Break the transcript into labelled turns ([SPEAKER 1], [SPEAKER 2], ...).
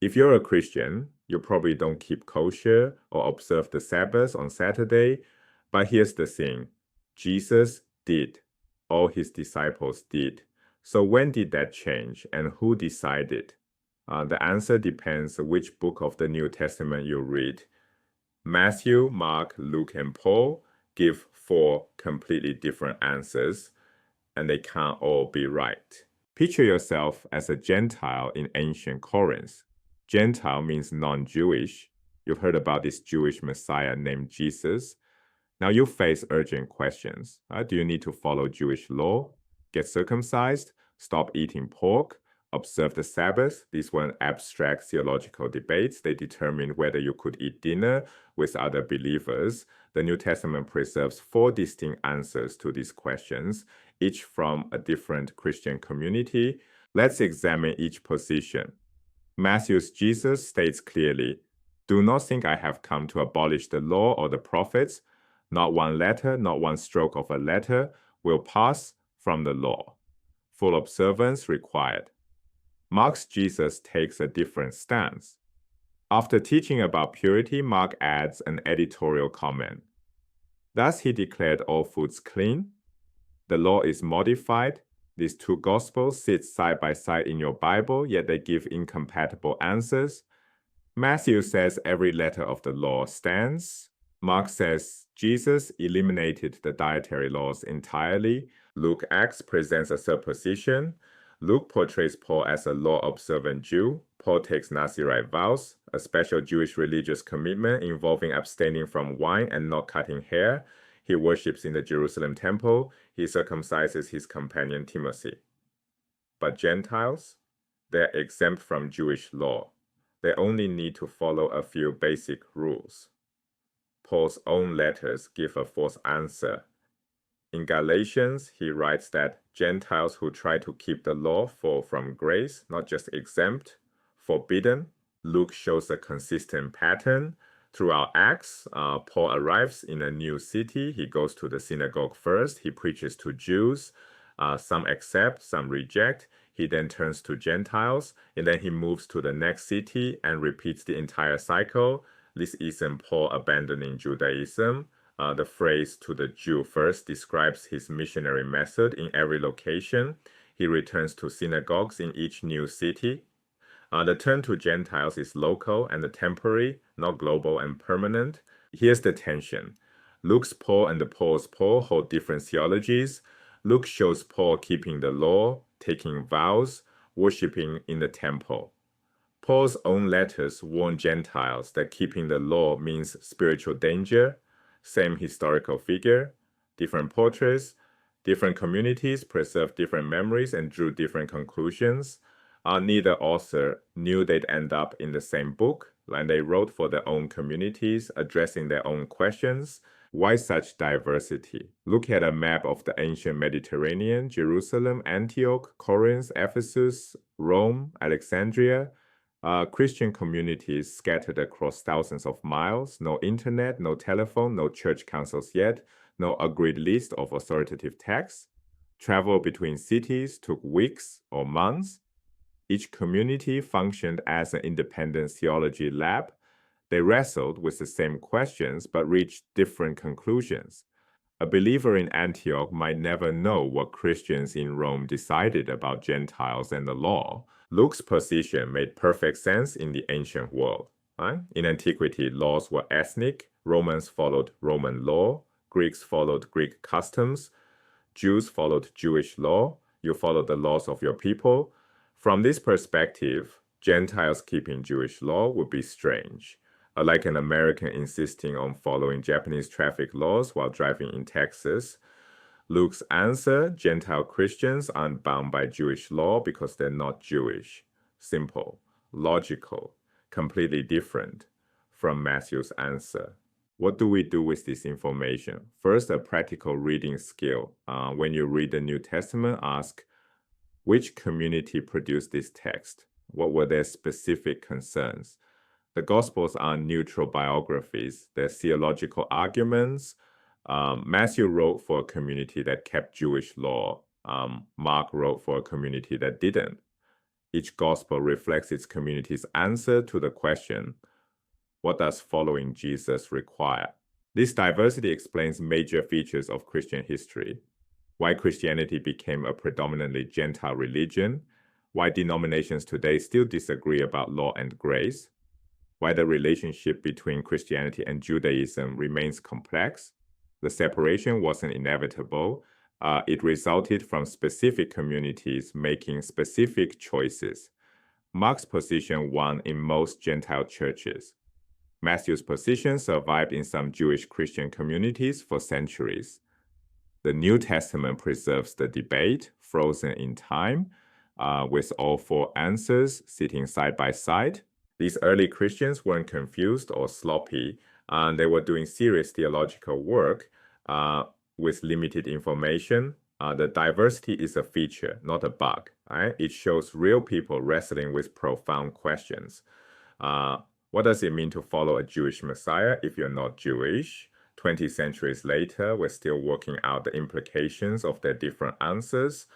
[SPEAKER 1] If you're a Christian, you probably don't keep kosher or observe the Sabbath on Saturday. But here's the thing. Jesus did. All his disciples did. So when did that change and who decided? The answer depends which book of the New Testament you read. Matthew, Mark, Luke, and Paul give four completely different answers, and they can't all be right. Picture yourself as a Gentile in ancient Corinth. Gentile means non-Jewish. You've heard about this Jewish Messiah named Jesus. Now you face urgent questions. Do you need to follow Jewish law? Get circumcised? Stop eating pork? Observe the Sabbath? These weren't abstract theological debates. They determined whether you could eat dinner with other believers. The New Testament preserves four distinct answers to these questions, each from a different Christian community. Let's examine each position. Matthew's Jesus states clearly, "Do not think I have come to abolish the law or the prophets. Not one letter, not one stroke of a letter will pass from the law. Full observance required." Mark's Jesus takes a different stance. After teaching about purity, Mark adds an editorial comment. Thus he declared all foods clean. The law is modified. These two gospels sit side by side in your Bible, yet they give incompatible answers. Matthew says every letter of the law stands. Mark says Jesus eliminated the dietary laws entirely. Luke Acts presents a supposition. Luke portrays Paul as a law-observant Jew. Paul takes Nazirite vows, a special Jewish religious commitment involving abstaining from wine and not cutting hair. He worships in the Jerusalem temple. He circumcises his companion Timothy. But Gentiles, they're exempt from Jewish law. They only need to follow a few basic rules. Paul's own letters give a false answer. In Galatians, he writes that Gentiles who try to keep the law fall from grace, not just exempt, forbidden. Luke shows a consistent pattern. Throughout Acts, Paul arrives in a new city. He goes to the synagogue first. He preaches to Jews. Some accept, some reject. He then turns to Gentiles, and then he moves to the next city and repeats the entire cycle. This isn't Paul abandoning Judaism. The phrase "to the Jew first" describes his missionary method in every location. He returns to synagogues in each new city. The turn to Gentiles is local and temporary, not global and permanent. Here's the tension. Luke's Paul and Paul's Paul hold different theologies. Luke shows Paul keeping the law, taking vows, worshiping in the temple. Paul's own letters warn Gentiles that keeping the law means spiritual danger. Same historical figure, different portraits, different communities preserve different memories and drew different conclusions. Neither author knew they'd end up in the same book, and they wrote for their own communities, addressing their own questions. Why such diversity? Look at a map of the ancient Mediterranean: Jerusalem, Antioch, Corinth, Ephesus, Rome, Alexandria. Christian communities scattered across thousands of miles, no internet, no telephone, no church councils yet, no agreed list of authoritative texts. Travel between cities took weeks or months. Each community functioned as an independent theology lab. They wrestled with the same questions but reached different conclusions. A believer in Antioch might never know what Christians in Rome decided about Gentiles and the law. Luke's position made perfect sense in the ancient world. Right? In antiquity, laws were ethnic. Romans followed Roman law. Greeks followed Greek customs. Jews followed Jewish law. You follow the laws of your people. From this perspective, Gentiles keeping Jewish law would be strange. Like an American insisting on following Japanese traffic laws while driving in Texas. Luke's answer: Gentile Christians aren't bound by Jewish law because they're not Jewish. Simple, logical, completely different from Matthew's answer. What do we do with this information? First, a practical reading skill. When you read the New Testament, ask, which community produced this text? What were their specific concerns? The Gospels are neutral biographies. They're theological arguments. Matthew wrote for a community that kept Jewish law. Mark wrote for a community that didn't. Each gospel reflects its community's answer to the question, what does following Jesus require? This diversity explains major features of Christian history. Why Christianity became a predominantly Gentile religion, why denominations today still disagree about law and grace, why the relationship between Christianity and Judaism remains complex. The separation wasn't inevitable. It resulted from specific communities making specific choices. Mark's position won in most Gentile churches. Matthew's position survived in some Jewish Christian communities for centuries. The New Testament preserves the debate, frozen in time, with all four answers sitting side by side. These early Christians weren't confused or sloppy. They were doing serious theological work with limited information. The diversity is a feature, not a bug. Right? It shows real people wrestling with profound questions. What does it mean to follow a Jewish Messiah if you're not Jewish? 20 centuries later, we're still working out the implications of their different answers.